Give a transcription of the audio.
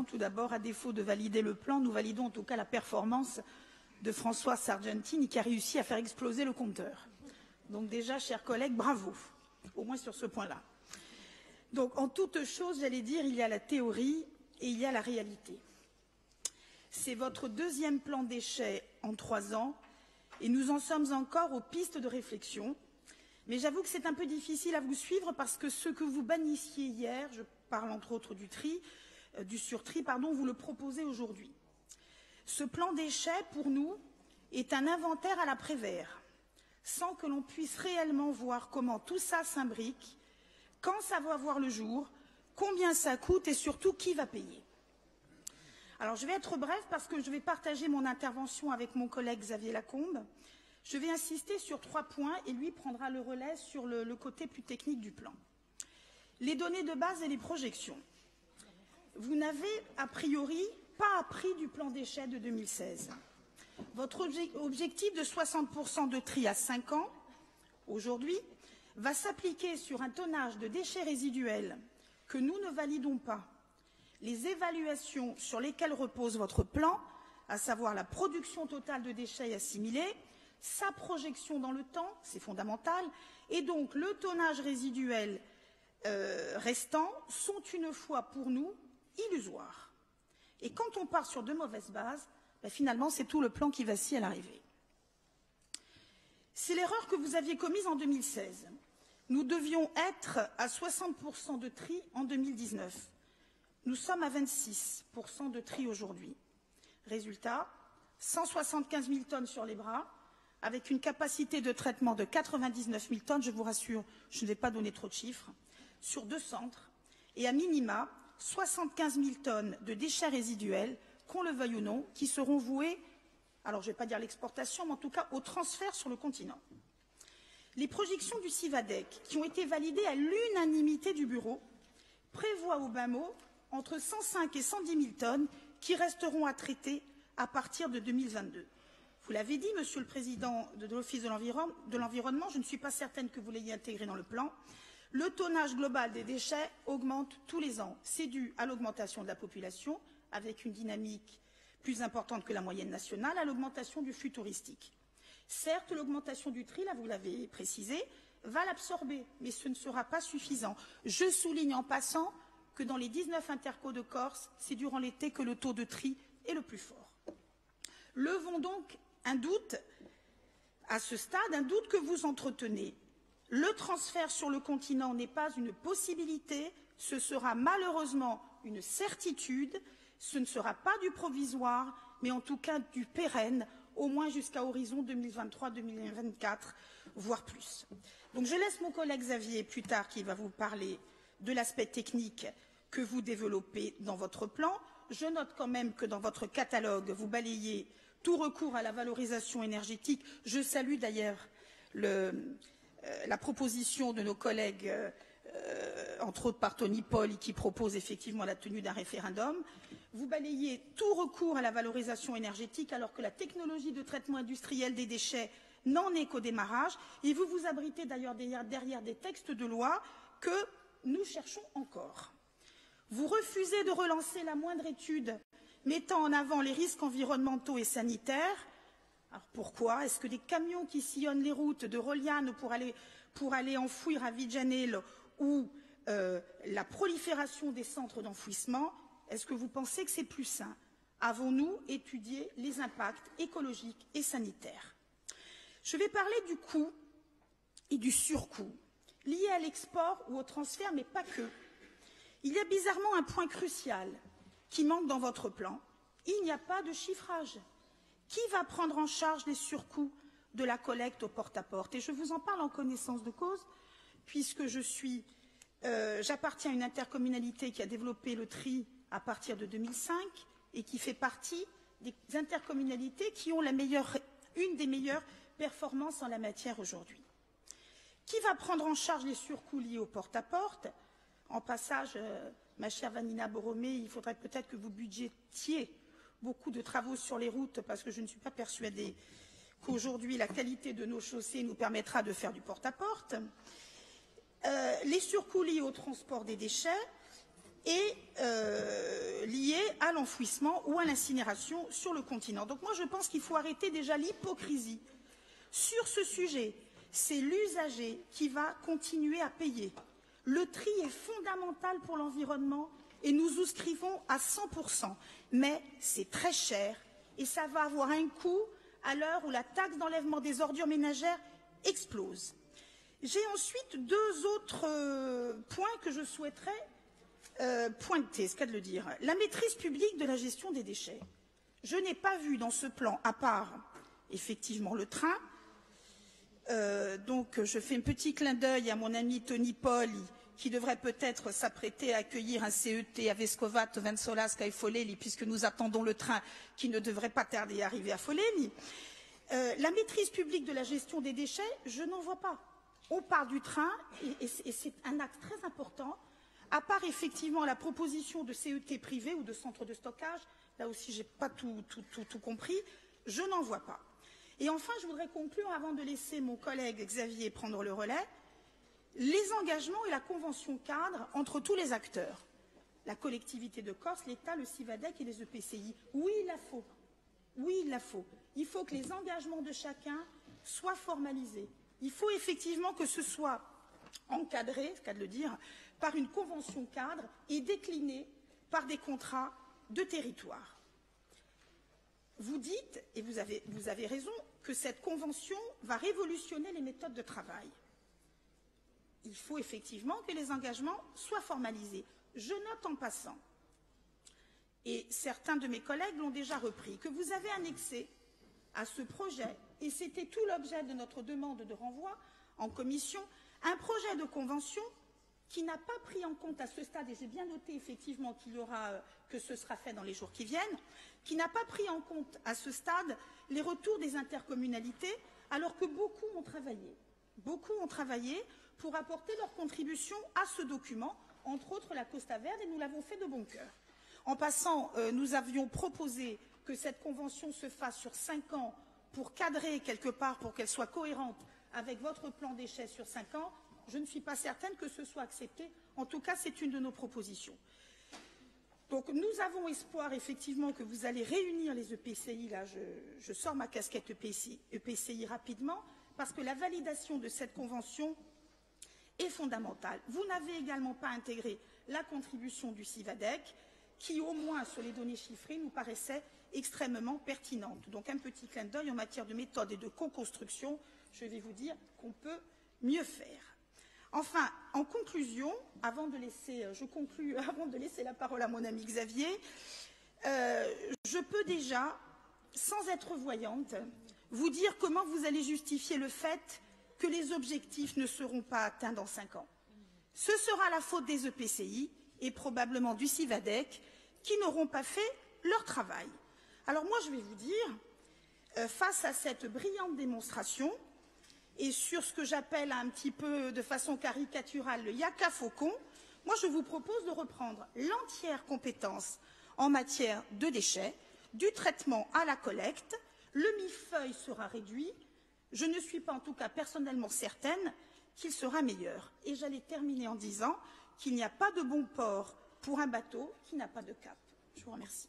Tout d'abord, à défaut de valider le plan, nous validons en tout cas la performance de François Sargentini qui a réussi à faire exploser le compteur. Donc déjà, chers collègues, bravo, au moins sur ce point-là. Donc en toute chose, j'allais dire, il y a la théorie et il y a la réalité. C'est votre deuxième plan déchets en 3 ans et nous en sommes encore aux pistes de réflexion. Mais j'avoue que c'est un peu difficile à vous suivre parce que ce que vous bannissiez hier, je parle entre autres du surtri, vous le proposez aujourd'hui. Ce plan déchets, pour nous, est un inventaire à la Prévert, sans que l'on puisse réellement voir comment tout ça s'imbrique, quand ça va voir le jour, combien ça coûte et surtout qui va payer. Alors je vais être bref parce que je vais partager mon intervention avec mon collègue Xavier Lacombe. Je vais insister sur 3 points et lui prendra le relais sur le côté plus technique du plan. Les données de base et les projections. Vous n'avez a priori pas appris du plan déchets de 2016. Votre objectif de 60% de tri à 5 ans, aujourd'hui, va s'appliquer sur un tonnage de déchets résiduels que nous ne validons pas. Les évaluations sur lesquelles repose votre plan, à savoir la production totale de déchets assimilés, sa projection dans le temps, c'est fondamental, et donc le tonnage résiduel restant sont une fois pour nous illusoires. Et quand on part sur de mauvaises bases, finalement c'est tout le plan qui vacille à l'arrivée. C'est l'erreur que vous aviez commise en 2016. Nous devions être à 60% de tri en 2019. Nous sommes à 26% de tri aujourd'hui. Résultat, 175 000 tonnes sur les bras, avec une capacité de traitement de 99 000 tonnes, je vous rassure, je ne vais pas donner trop de chiffres, sur 2 centres, et à minima 75 000 tonnes de déchets résiduels, qu'on le veuille ou non, qui seront voués, alors je ne vais pas dire l'exportation, mais en tout cas au transfert sur le continent. Les projections du CIVADEC, qui ont été validées à l'unanimité du Bureau, prévoient au bas mot entre 105 et 110 000 tonnes qui resteront à traiter à partir de 2022. Vous l'avez dit, Monsieur le Président de l'Office de l'Environnement, je ne suis pas certaine que vous l'ayez intégré dans le plan. Le tonnage global des déchets augmente tous les ans. C'est dû à l'augmentation de la population, avec une dynamique plus importante que la moyenne nationale, à l'augmentation du flux touristique. Certes, l'augmentation du tri, là vous l'avez précisé, va l'absorber, mais ce ne sera pas suffisant. Je souligne en passant que dans les 19 intercos de Corse, c'est durant l'été que le taux de tri est le plus fort. Levons donc un doute, à ce stade, un doute que vous entretenez. Le transfert sur le continent n'est pas une possibilité, ce sera malheureusement une certitude, ce ne sera pas du provisoire, mais en tout cas du pérenne, au moins jusqu'à horizon 2023-2024, voire plus. Donc je laisse mon collègue Xavier plus tard qui va vous parler de l'aspect technique que vous développez dans votre plan. Je note quand même que dans votre catalogue, vous balayez tout recours à la valorisation énergétique. Je salue d'ailleurs la proposition de nos collègues, entre autres par Tony Paul, qui propose effectivement la tenue d'un référendum. Vous balayez tout recours à la valorisation énergétique alors que la technologie de traitement industriel des déchets n'en est qu'au démarrage. Et vous vous abritez d'ailleurs derrière des textes de loi que nous cherchons encore. Vous refusez de relancer la moindre étude mettant en avant les risques environnementaux et sanitaires. Alors pourquoi? Est-ce que des camions qui sillonnent les routes de Roliane pour aller enfouir à Vigianello ou la prolifération des centres d'enfouissement, est-ce que vous pensez que c'est plus sain? Avons-nous étudié les impacts écologiques et sanitaires? Je vais parler du coût et du surcoût lié à l'export ou au transfert, mais pas que. Il y a bizarrement un point crucial qui manque dans votre plan. Il n'y a pas de chiffrage. Qui va prendre en charge les surcoûts de la collecte au porte-à-porte? Et je vous en parle en connaissance de cause, puisque j'appartiens à une intercommunalité qui a développé le tri à partir de 2005 et qui fait partie des intercommunalités qui ont une des meilleures performances en la matière aujourd'hui. Qui va prendre en charge les surcoûts liés au porte-à-porte? En passage, ma chère Vanina Borromée, il faudrait peut-être que vous budgétiez beaucoup de travaux sur les routes, parce que je ne suis pas persuadée qu'aujourd'hui la qualité de nos chaussées nous permettra de faire du porte-à-porte. Les surcoûts liés au transport des déchets et liés à l'enfouissement ou à l'incinération sur le continent. Donc moi, je pense qu'il faut arrêter déjà l'hypocrisie. Sur ce sujet, c'est l'usager qui va continuer à payer. Le tri est fondamental pour l'environnement et nous souscrivons à 100%. Mais c'est très cher et ça va avoir un coût à l'heure où la taxe d'enlèvement des ordures ménagères explose. J'ai ensuite deux autres points que je souhaiterais pointer, c'est le cas de le dire. La maîtrise publique de la gestion des déchets. Je n'ai pas vu dans ce plan, à part effectivement le train, donc je fais un petit clin d'œil à mon ami Tony Paul, qui devrait peut-être s'apprêter à accueillir un CET à Vescovat, Vensolasca et Foleli, puisque nous attendons le train qui ne devrait pas tarder à arriver à Foleli. La maîtrise publique de la gestion des déchets, je n'en vois pas. On part du train, et c'est un acte très important, à part effectivement la proposition de CET privé ou de centre de stockage, là aussi je n'ai pas tout compris, je n'en vois pas. Et enfin, je voudrais conclure, avant de laisser mon collègue Xavier prendre le relais, les engagements et la convention cadre entre tous les acteurs, la collectivité de Corse, l'État, le CIVADEC et les EPCI. Oui, il la faut. Oui, il la faut. Il faut que les engagements de chacun soient formalisés. Il faut effectivement que ce soit encadré, c'est le cas de le dire, par une convention cadre et décliné par des contrats de territoire. Vous dites, et vous avez raison, que cette convention va révolutionner les méthodes de travail. Il faut effectivement que les engagements soient formalisés. Je note en passant, et certains de mes collègues l'ont déjà repris, que vous avez annexé à ce projet, et c'était tout l'objet de notre demande de renvoi en commission, un projet de convention qui n'a pas pris en compte à ce stade, et j'ai bien noté effectivement que ce sera fait dans les jours qui viennent, qui n'a pas pris en compte à ce stade les retours des intercommunalités, alors que beaucoup ont travaillé pour apporter leur contribution à ce document, entre autres la Costa Verde, et nous l'avons fait de bon cœur. En passant, nous avions proposé que cette convention se fasse sur 5 ans pour cadrer quelque part, pour qu'elle soit cohérente avec votre plan déchets sur 5 ans. Je ne suis pas certaine que ce soit accepté. En tout cas, c'est une de nos propositions. Donc, nous avons espoir, effectivement, que vous allez réunir les EPCI. Là, je sors ma casquette EPCI rapidement, parce que la validation de cette convention est fondamentale. Vous n'avez également pas intégré la contribution du CIVADEC, qui, au moins sur les données chiffrées, nous paraissait extrêmement pertinente. Donc, un petit clin d'œil en matière de méthode et de co-construction, je vais vous dire qu'on peut mieux faire. Enfin, en conclusion, je conclus avant de laisser la parole à mon ami Xavier, je peux déjà, sans être voyante, vous dire comment vous allez justifier le fait que les objectifs ne seront pas atteints dans 5 ans. Ce sera la faute des EPCI et probablement du CIVADEC qui n'auront pas fait leur travail. Alors moi, je vais vous dire, face à cette brillante démonstration, et sur ce que j'appelle un petit peu de façon caricaturale le yaka faucon, moi je vous propose de reprendre l'entière compétence en matière de déchets, du traitement à la collecte. Le millefeuille sera réduit. Je ne suis pas en tout cas personnellement certaine qu'il sera meilleur. Et j'allais terminer en disant qu'il n'y a pas de bon port pour un bateau qui n'a pas de cap. Je vous remercie.